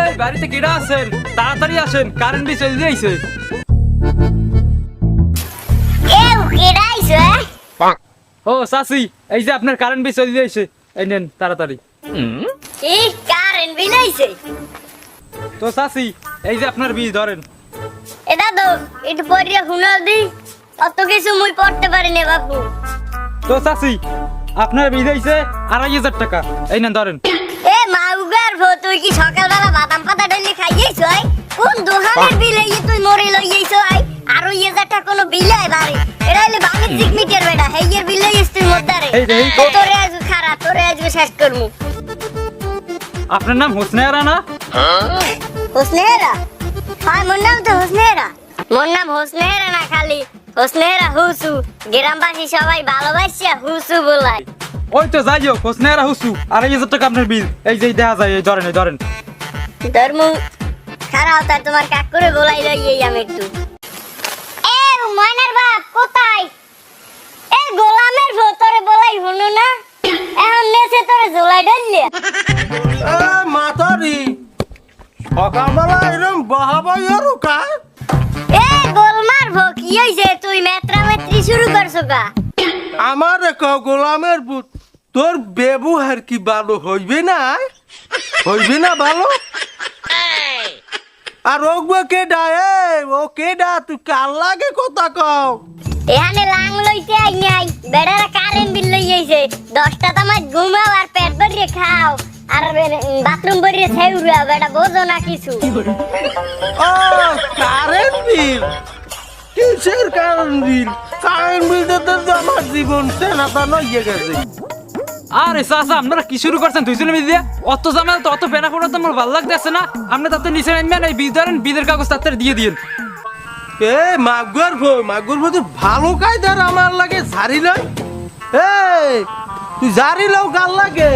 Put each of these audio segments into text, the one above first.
এই বাড়িতে কিডা আছেন? তাড়াতাড়ি আসেন, কারেন্ট বিল চলে যাইছে। ও চাচি, এই যে আপনার কারেন্ট বিল চলে যাইছে, এই নেন তাড়াতাড়ি। কারেন্ট বিল আইছে? তো চাচি, এই যে আপনার বিল ধরেন। এটা তো একটু পড়িয়া শুনাও দি, অত কিছু মুই পড়তে পারি না বাপু। তো চাচি, আপনার বিল হইছে ২৫০০ টাকা, এই নেন ধরেন। এ মাউগার ভো, তুই কি সকালবেলা বাদাম পাতা ডেলি খাইয়েছ? কোন দোকানের বিল এই তুই মরে লইয়েছ? আর ওই যেটা কোনো বিল আই বাড়ি, এটা হইলে বাণিজ্যিক মিটার বেটা, হেইয়ের বিল লইয়েছ তুই মদ্দারে। তোরে আজ খারাপ, তোরে আজ শেষ করমু। আপনার নাম হোসনেরা না? হোসনেরা? হ্যাঁ, মোর নাম তো হোসনেরা। মোর নাম হোসনেরা না, খালি হোসনেরা হুসু। গ্রামবাসী সবাই ভালোবাসিয়া হুসু বলায়। ওই তো যাই হোক, হোসনেরা হুসু, ২৫০০ টাকা আপনার বিল, এই যে দেখা যায়, এই ধরেন, এই ধরেন। ধর্মু খারাপ, তার তোমার কাক করে বলাই লইয়ে আমি একটু। এ ময়নার বাপ কোথায়? এ গোলামের ভো, তোরে বলাই হলো না, এখন নেছে তোরে জোলাই ডাললে। মাতারি সকালবেলা এরম বাহাবাই আর কা? এ গোলমার ভো, কি হইছে? তুই মেত্রামেত্রি শুরু করছো কা? আমার গোলামের পুত, তোর ব্যবহার কি ভালো হইবে না? হইবে না ভালো? আর ওগো কেডা? ও কেডা? তুই কার লাগে কথা কও? এখানে লাং লইতে আই নাই, বেড়ারা কারেন্ট বিল লইয়েছে। 10টা তামাজ ঘুমাও আর পেট ভরিয়ে খাও, আর বাথরুম ভরিয়ে ছেউরা, বেটা বোঝো না কিছু। ও কারেন্ট বিল? কিসের কারেন্ট বিল? কারেন্ট বিল তো আমার জীবন তেনা তেনা ইয়ে গেছে। আরে চাচা, আপনারা কি শুরু করছেন দুইজনে মিলে? অত জামেলা তো, অত পেনা পড়া তো আমার ভালো লাগতেছে না। আপনি তাতে নিচে নামবেন, এই বিল ধরেন, বিলের কাগজ তাতে দিয়ে দিন। এ মাগুর ভো তো ভালো কায়দার আমার লাগে ঝাড়ি লয়। এই তুই ঝাড়ি লও গাল লাগে।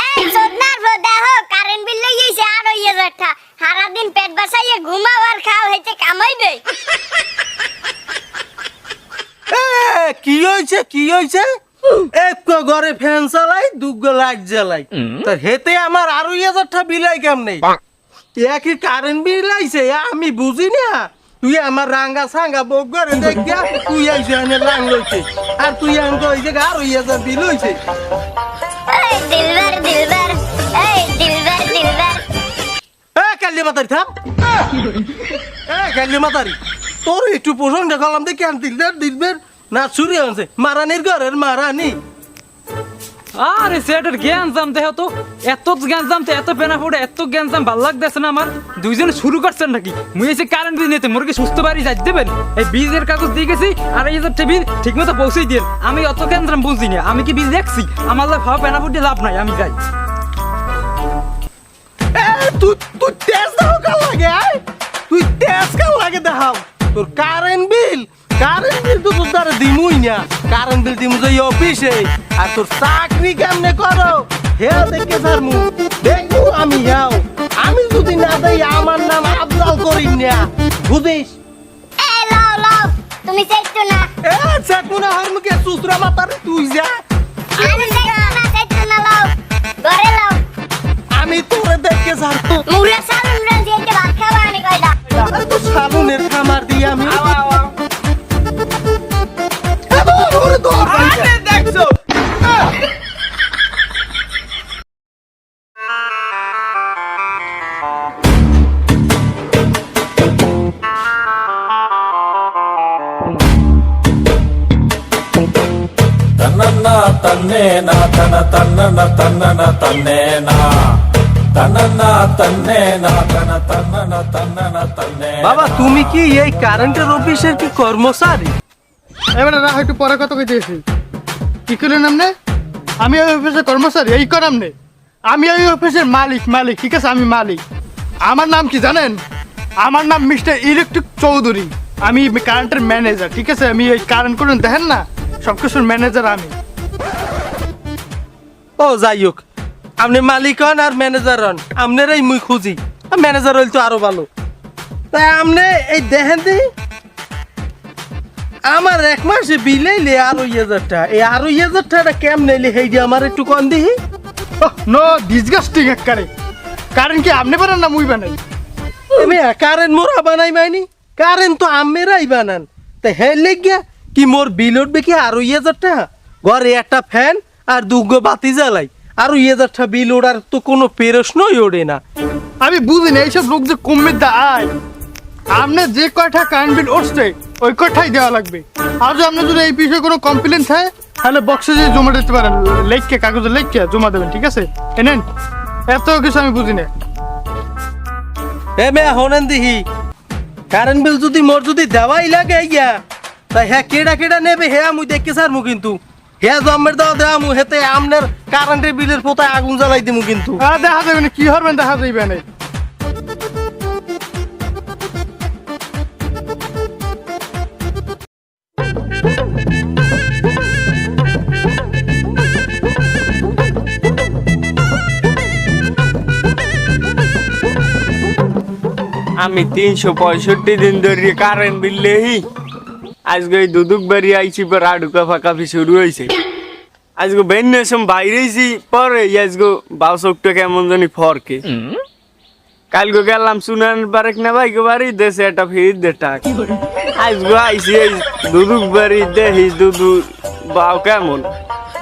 এই সদনার ভো, দেখো কারেন্ট বিল লইয়েছে ২৫০০ টাকা। সারা দিন পেট বাসাইয়ে ঘুমাও আর খাও, হেতে কামাইবে। এ কি হইছে, কি হইছে? এক ঘরে ফ্যান চালাই, দুগো লাইট জ্বালাই, তার হেতে আমার ২৫০০ টাকা বিলাই কেমনে? একই কারেন্ট বিল আইছে, আমি বুঝি না। তুই আমার রাঙ্গা সাঙ্গা বক ঘরে দেখিয়া তুই আইছে এনে লাং লইছে, আর তুই আন কই যে ২৫০০ বিল হইছে। এই দিলবার দিলবার, এই দিলবার দিলবার। এ কালি মাতারি থাম। এ কালি মাতারি, তোর একটু প্রশংসা করলাম দেখি আর দিলবার না চুরি হয়েছে, মারানির ঘরের মারানি। আরে সেটার জ্ঞান জাম দেখো তো, এত জ্ঞান জাম তো, এত পেনা পড়ে, এত জ্ঞান জাম ভাল লাগতেছে না আমার। দুইজনে শুরু করছেন নাকি? মুই এসে কারেন্ট বিল নিতে, মোরকে সুস্থ বাড়ি যাই দেবেন? এই বিলের কাগজ দিয়ে গেছি, ২৫০০ টাকা বিল ঠিক মতো পৌঁছেই দিন। আমি অত জ্ঞান জাম বুঝি না, আমি কি বিল দেখছি? আমার লাভ ভাবা পেনা পড়ে লাভ নাই, আমি যাই। তুই তেজ দাও কাল লাগে, তুই তেজ কাল লাগে দেখাও। তোর কারেন্ট বিল তো তোর দ্বারা দিমুই না। কারেন্ট বিল দিমু যাই অফিসে, আর তোর চাকরি কেমনে করো হে দেখে ধরমু, দেখবো আমি যাও। আমি যদি না দেই আমার নাম আবদাল করি না, বুঝিস? এ লাও লাও, তুমি চাইছো না? এ চাকু না হর মুখে সুসরা মাতার, তুই যা। আমি চাইছো না, লাও ঘরে লাও। আমি তোরে দেখে ছাড়বো। মুরা সালুন রান দিয়ে ভাত খাওয়া আনি কয়টা? তো সাবুনের খামার দিয়ে আমি দেখছো ತನ್ನನ್ನ ತನ್ನೇನ ತನ ತನ್ನನ ತನ್ನನ ತನ್ನೇನ ತನ್ನನ್ನ ತನ್ನೇನ ತನ ತನ್ನನ ತನ್ನನ ತನ್ನೇ। বাবা তুমি কি এই কারেন্টের অফিসের কি কর্মচারী? এবারে না একটু পরে কথা কইতেছি। কি করলেন আপনি? আমি ওই অফিসের কর্মচারী, এই কর আপনি। আমি ওই অফিসের মালিক, ঠিক আছে? আমি মালিক। আমার নাম কি জানেন? আমার নাম মিস্টার ইলেকট্রিক চৌধুরী। আমি কারেন্টের ম্যানেজার, ঠিক আছে? আমি এই কারেন্ট করুন দেখেন না, সব কিছুর ম্যানেজার আমি। ও যাই হোক, আপনি মালিক হন আর ম্যানেজার হন, আপনারাই মুই খুঁজি। ম্যানেজার হইল তো আরো ভালো। তাই আপনি এই দেখেন দি আমার এক মাসে বিলাইলে 2,500 টাকা, এই 2,500 টাকা কেমন নিলে হেই যে আমার একটু কম দিহি। নো ডিসগাস্টিং একবারে। কারণ কি আপনি পারেন না মুই বানাই? আমি কারেন্ট মোরা বানাই মাইনি, কারেন্ট তো আমেরাই বানান, তা হে লেগিয়া কি মোর বিল উঠবে কি 2,500 টাকা? ঘরে একটা ফ্যান আর দুগো বাতি জ্বালাই, 2,500 টাকা বিল ওঠার তো কোনো প্রশ্নই ওঠে না। আমি বুঝি না এইসব লোক যে কমে আয়, আপনি যে কয়টা কারেন্ট বিল উঠছে ওই কয়টাই দেওয়া লাগবে। আর যদি আপনি যদি এই বিষয়ে কোনো কমপ্লেন থাকে তাহলে বক্সে যে জমা দিতে পারেন, লেখকে কাগজে লেখকে জমা দেবেন, ঠিক আছে? এনেন, এত কিছু আমি বুঝি না। এ মে হনেন দিহি কারেন্ট বিল যদি মোর যদি দেওয়াই লাগে ইয়া, তাই হ্যাঁ কেডা কেডা নেবে হ্যাঁ মুই দেখকে সারমু, কিন্তু হ্যাঁ জমের দাও দেওয়া মু হেতে আমনের কারেন্টের বিলের পোতায় আগুন জ্বালাই দিমু কিন্তু। দেখা যাবে না, কি হবেন দেখা যাইবে না। আমি 365 দিন ধরে কারেন্ট বিল লেহি, আজকে এই দুদুক বাড়ি আইছি পর আডুকা ফাঁকাফি শুরু হয়েছে। আজকে বেন্নেসম বাইরেছি পরে আজকে বাউসকটা কেমন জানি ফরকে। কালকে গেলাম সুনান বারেক না ভাই বাড়ি দেশে একটা ফির দে টাক। আজকে আইছি এই দুদুক বাড়ি দেখি দুদু বাউ কেমন,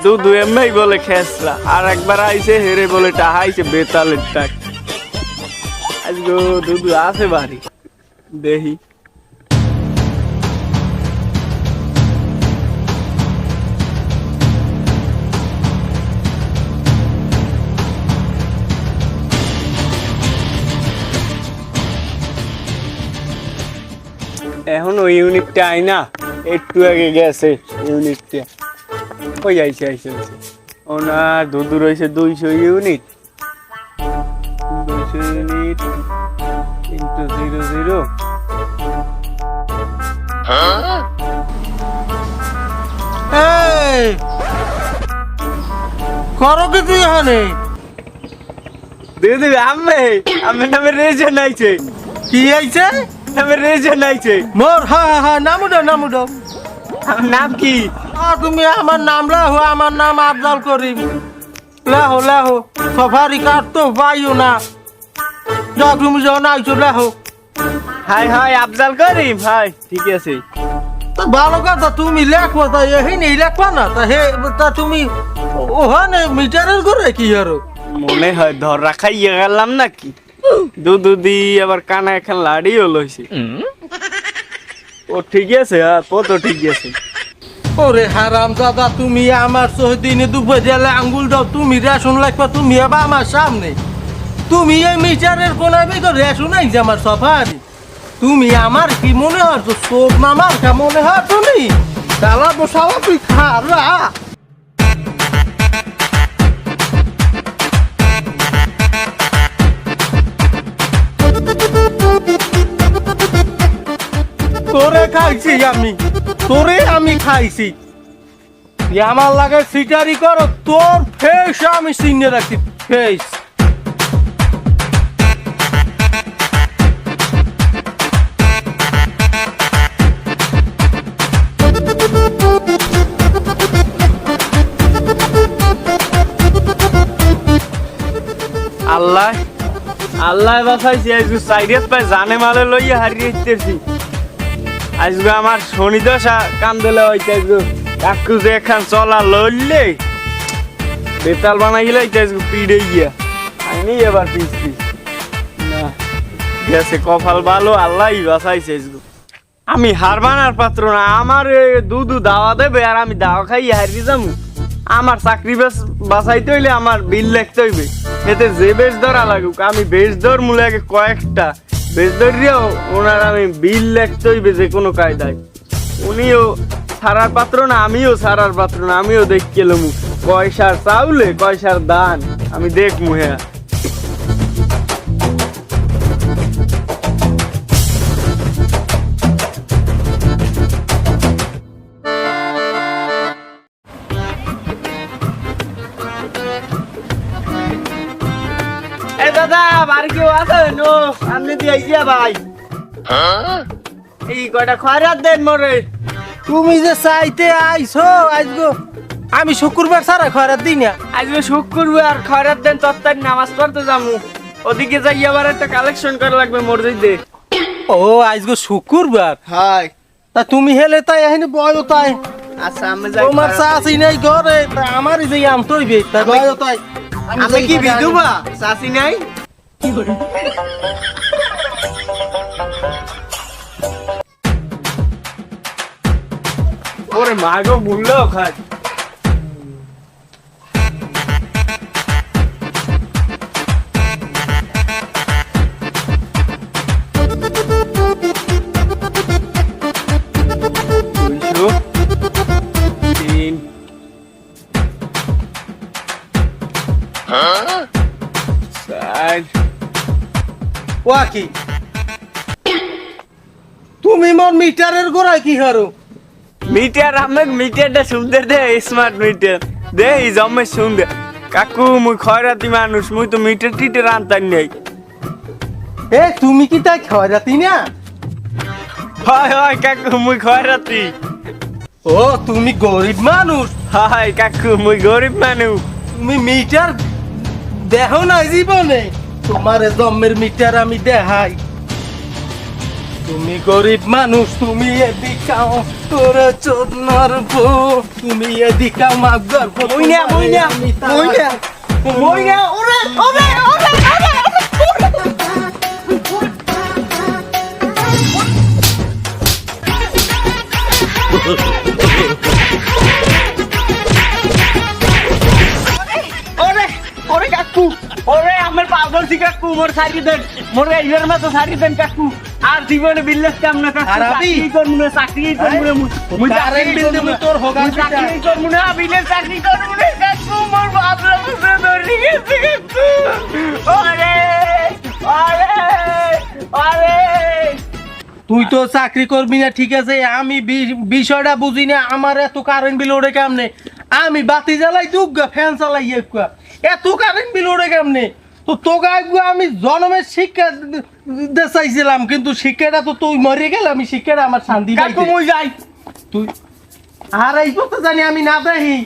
দুদু এমনি বলে খেসলা, আর একবার আইছে হেরে বলে টাহাইছে বেতালের টাক। আজকে দুদু আছে বাড়ি দেখি। এখন ওই ইউনিটটা আই না, একটু আগে গেছে ইউনিটটা, ওই আইছে আইছে আইছে। ওনার দুদু রয়েছে 200 ইউনিট, 200 ইউনিট ইন্টু 00। এই করো কি তুই এখানে? দুদু আমি নামে রেজন আইছে। কি আইছে? নামে রেজন আইছে মোর? হ্যাঁ হ্যাঁ হ্যাঁ, নামু দাও নামু দাও। আমার নাম কি? তুমি আমার নাম লাহো, আমার নাম আফজাল করিম। লাহো লাহো, সফারি কার্ড তো পাইও না, যাও তুমি যখন আইছো লাহো। হাই হাই আফজাল করিম, হাই ঠিক আছে। তো ভালো কথা, তুমি লেখো, তা এই নেই লেখবা না, তা হে তা তুমি ওখানে মিটারের করে কি আরো? মনে হয় ধর রাখাই গেলাম নাকি। দুদু দি আবার কানা এখন লাড়িও লইছে। ও ঠিক আছে, ও তো ঠিক আছে। ওরে হারাম দাদা, তুমি আমার দিনে দুপুর দিলে আঙ্গুল দাও, তুমি রেশন লাগবা, তুমি আবার আমার সামনে, তুমি এই মিটারের কোনায় বেগো রেশন নাই যে আমার সফারি। তুমি আমার কি মনে হয় তো সোপ মামার কা মনে হয়? তুমি তালা বসাওয়া তুই খারা। তোরে খাইছি আমি, তোরে আমি খাইছি। আমার লাগে সিটারি করো, তোর ফেস আমি চিনে রাখছি, ফেস। আল্লাহ আল্লাহ বাসাইছি, আজকে সাইরিয়াত পায় জানে মালে লইয়া হারিয়ে দিতেছি। আজকে আমার শনি দশা কাম দিলে হইতে, আজকে কাকু যে এখান চলা লইলে বেতাল বানাই গেলে আজকে পিড়ে গিয়া আইনি এবার পিসছি না গেছে। কপাল ভালো, আল্লাহ বাসাইছে। আজকে আমি হার বানার পাত্র না, আমার দুদু দাওয়া দেবে আর আমি দাওয়া খাই হারিয়ে যাবো। আমার চাকরি বাঁচাইতে হইলে আমার বিল লিখতে হইবে, এতে যে বেশ ধরা লাগুক আমি বেশ ধর মূলে আগে কয়েকটা বেশ ধরিয়াও ওনার আমি বিল লিখতে হইবে যে কোনো কায়দায়। উনিও সারার পাত্র না, আমিও সারার পাত্র না, আমিও দেখ কেলমু কয়সার চাউলে কয়সার দান আমি দেখমু। হ্যাঁ দাদা বাড়ি কেউ আছে? নো সামনে দিয়ে আইসিয়া ভাই, এই কয়টা খয়রাত দেন মোরে। তুমি যে চাইতে আইছো আজগো আমি শুক্রবার ছাড়া খরার দিন না। আজকে শুক্রবার খয়রাত দেন তত্তার নামাজ পড়তে যাবো ওদিকে যাই আবার একটা কালেকশন করা লাগবে মসজিদে ও আজগো শুক্রবার হাই তা তুমি হেলে তাই এখানে বয় তাই আচ্ছা আমি যাই তোমার চাষি নাই ঘরে তা আমারই যে আম তৈবে তাই বয় তাই আমি কি বিধবা চাষি নাই ওরে মাগো মূল্য খায় তিন চার ও কি তুমি মোর মিটারের গোড়ায় কি হারো মিটার আমার মিটারটা সুন্দর দে স্মার্ট মিটার দে এই জমে সুন্দর কাকু মুই খয়রাতি মানুষ মুই তো মিটার টিটার আনতার নেই এ তুমি কি তাই খয়রাতি না হয় হয় কাকু মুই খয়রাতি ও তুমি গরিব মানুষ হয় কাকু মুই গরিব মানুষ তুমি মিটার দেখো না জীবনে তোমার জন্মের মিটার আমি দেখাই তুমি গরিব মানুষ তুমি এদিকাও তোর চোদনার বউ তুমি এদিকাও মাগর মইনা মইনা মইনা মইনা ওরে ওরে ওরে ওরে ওরে ওরে কাকু ওরে আমার পাগল সি কাকু মোর সারি দেন মোর এইবার মতো সারি দেন কাকু আর জীবনে বিল্লাস কাম না কাকু আর আমি? চাকরি করমু না চাকরি করমু না মুই কারেন্ট বিল দেবো তোর হোগা চাকরি করমু না বিল্লাস চাকরি করমু না কাকু মোর বাপরা বুঝে ধরি গেছে কাকু ওরে ওরে ওরে তুই তো চাকরি করবি না ঠিক আছে আমি বিষয়টা বুঝি না আমার এত কারেন্ট বিল ওড়ে কেমনে আমি বাতি জ্বালাই দুগা ফ্যান চালাই একুয়া এত কারেন্ট বিল ওড়ে কেমনে তো তোকে আমি জন্মের শিক্ষা চাইছিলাম কিন্তু শিক্ষাটা তো তুই মরে গেল আমি শিক্ষাটা আমার শান্তি কাকু মুই যাই তুই আর এই তো জানি আমি না দেখি